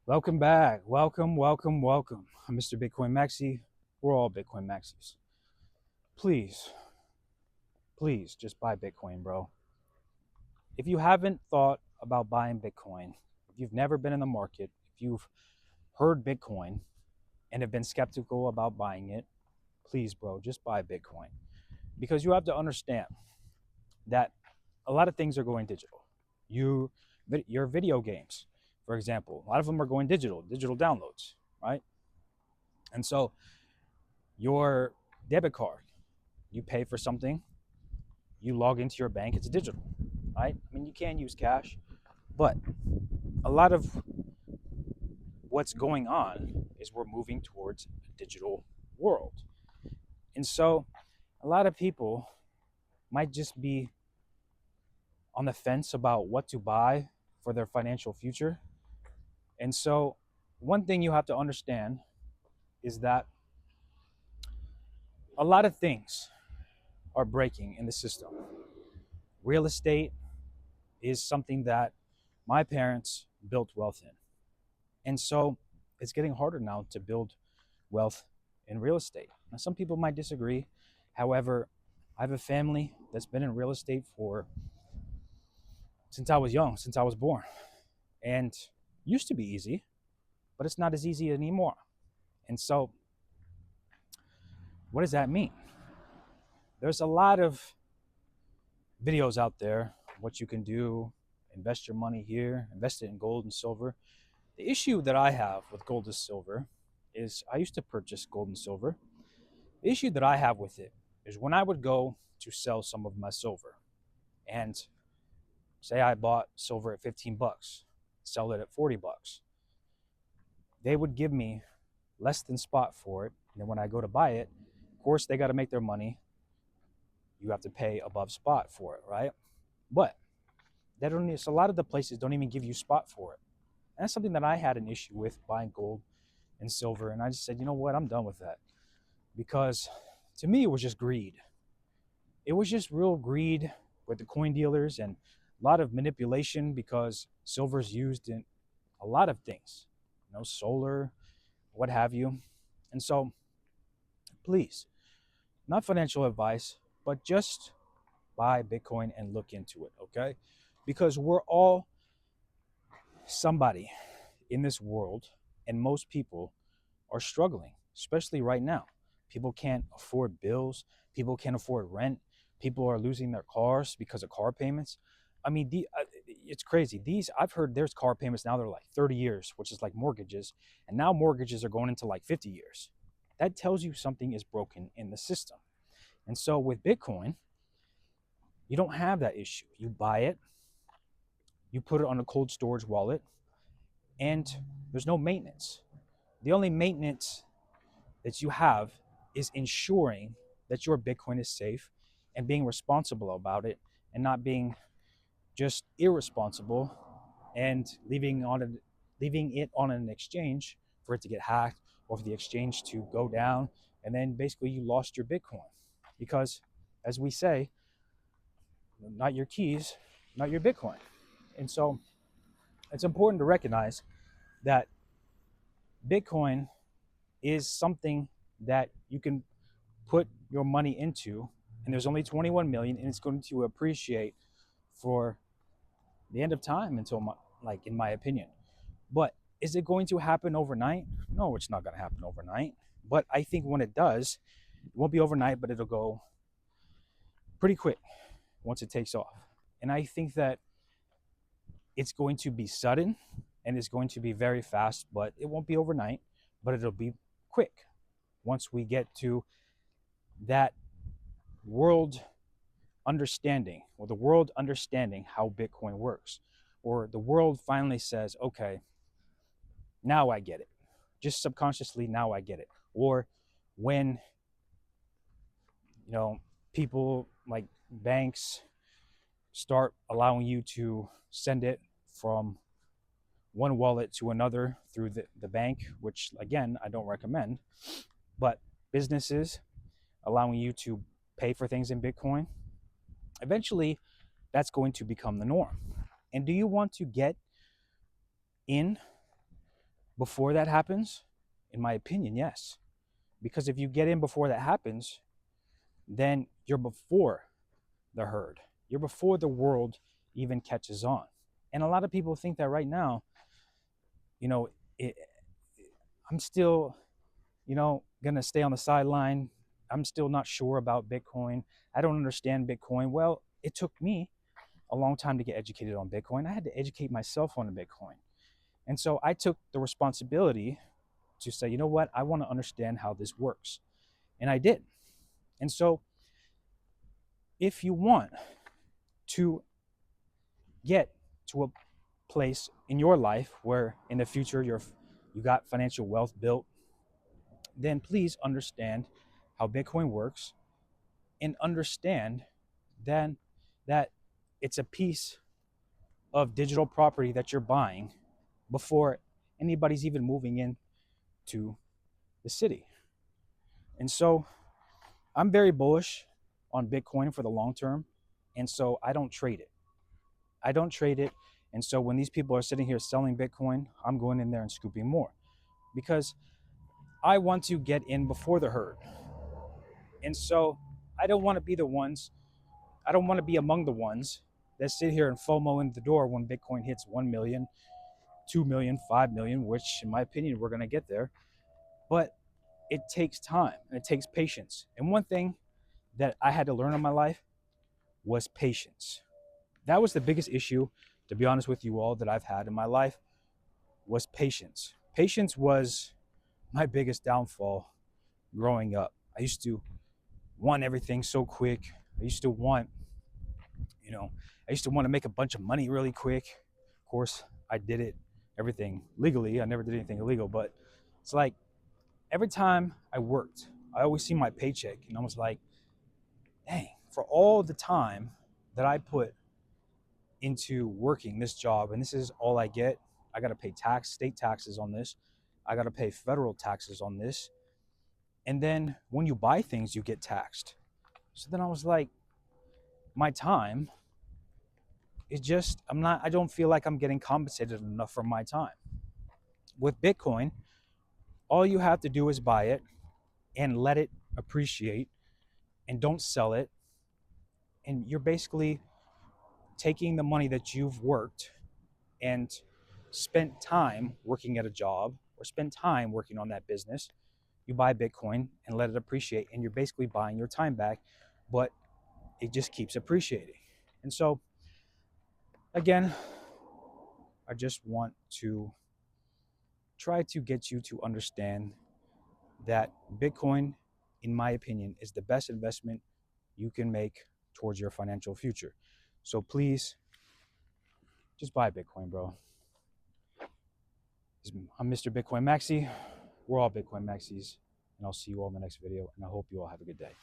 Welcome back. Welcome. I'm Mr. Bitcoin Maxi. We're all Bitcoin Maxis. Please, please just buy Bitcoin, bro. If you haven't thought about buying Bitcoin, if you've never been in the market, if you've heard Bitcoin and have been skeptical about buying it, please, bro, just buy Bitcoin. Because you have to understand that a lot of things are going digital. Your video games, for example, a lot of them are going digital downloads, right? And so your debit card, you pay for something, you log into your bank, it's digital, right? I mean, you can use cash, but a lot of what's going on is we're moving towards a digital world. And so a lot of people might just be on the fence about what to buy for their financial future. And so one thing you have to understand is that a lot of things are breaking in the system. Real estate is something that my parents built wealth in. And so it's getting harder now to build wealth in real estate. Now, some people might disagree. However, I have a family that's been in real estate for since I was young, since I was born. And used to be easy, but it's not as easy anymore. And so what does that mean? There's a lot of videos out there, what you can do, invest your money here, invest it in gold and silver. The issue that I have with gold and silver is I used to purchase gold and silver. The issue that I have with it is when I would go to sell some of my silver and say I bought silver at 15 bucks, sell it at 40 bucks. They would give me less than spot for it. And then when I go to buy it, of course they got to make their money. You have to pay above spot for it, right? But they don't. So a lot of the places don't even give you spot for it. And that's something that I had an issue with buying gold and silver. And I just said, you know what, I'm done with that. Because to me, it was just greed. It was just real greed with the coin dealers and a lot of manipulation because silver is used in a lot of things, solar, what have you. And so, please, not financial advice, but just buy Bitcoin and look into it, okay? Because we're all somebody in this world, and most people are struggling, especially right now. People can't afford bills, people can't afford rent, people are losing their cars because of car payments. I mean, it's crazy. These I've heard there's car payments now, they're like 30 years, which is like mortgages, and now mortgages are going into like 50 years. That tells you something is broken in the system. And so with Bitcoin, you don't have that issue. You buy it, you put it on a cold storage wallet, and there's no maintenance. The only maintenance that you have is ensuring that your Bitcoin is safe and being responsible about it and not being just irresponsible and leaving it on an exchange for it to get hacked or for the exchange to go down, and then basically you lost your Bitcoin. Because as we say, not your keys, not your Bitcoin. And so it's important to recognize that Bitcoin is something that you can put your money into, and there's only 21 million, and it's going to appreciate for the end of time until like in my opinion. But is it going to happen overnight? No, it's not going to happen overnight. But I think when it does, it won't be overnight, but it'll go pretty quick once it takes off. And I think that it's going to be sudden and it's going to be very fast, but it won't be overnight, but it'll be quick once we get to that world understanding, or the world understanding how Bitcoin works, or the world finally says, okay, now I get it. Just subconsciously, now I get it. Or when, you know, people like banks start allowing you to send it from one wallet to another through the bank, which again, I don't recommend, but businesses allowing you to pay for things in Bitcoin, eventually that's going to become the norm. And do you want to get in before that happens? In my opinion, yes. Because if you get in before that happens, then you're before the herd. You're before the world even catches on. And a lot of people think that right now, you know, it, I'm still, gonna stay on the sideline. I'm still not sure about Bitcoin. I don't understand Bitcoin. Well, it took me a long time to get educated on Bitcoin. I had to educate myself on Bitcoin. And so I took the responsibility to say, you know what, I want to understand how this works. And I did. And so if you want to get to a place in your life where in the future you got financial wealth built, then please understand how Bitcoin works and understand then that it's a piece of digital property that you're buying before anybody's even moving in to the city. And so I'm very bullish on Bitcoin for the long term. And so I don't trade it. I don't trade it. And so when these people are sitting here selling Bitcoin, I'm going in there and scooping more because I want to get in before the herd. And so I don't want to be the ones, I don't want to be among the ones that sit here and FOMO in the door when Bitcoin hits 1 million, 2 million, 5 million, which in my opinion, we're going to get there. But it takes time and it takes patience. And one thing that I had to learn in my life was patience. That was the biggest issue, to be honest with you all, that I've had in my life was patience. Patience was my biggest downfall growing up. I used to want everything so quick. I used to want, I used to want to make a bunch of money really quick. Of course, I did it, everything legally. I never did anything illegal, but it's like every time I worked, I always see my paycheck and I was like, dang, for all the time that I put into working this job and this is all I get, I got to pay state taxes on this. I got to pay federal taxes on this. And then when you buy things, you get taxed. So then I was like, my time is just, I don't feel like I'm getting compensated enough for my time. With Bitcoin, all you have to do is buy it and let it appreciate and don't sell it. And you're basically taking the money that you've worked and spent time working at a job or spend time working on that business. You buy Bitcoin and let it appreciate, and you're basically buying your time back, but it just keeps appreciating. And so, again, I just want to try to get you to understand that Bitcoin, in my opinion, is the best investment you can make towards your financial future. So please, just buy Bitcoin, bro. I'm Mr. Bitcoin Maxi. We're all Bitcoin Maxis, and I'll see you all in the next video, and I hope you all have a good day.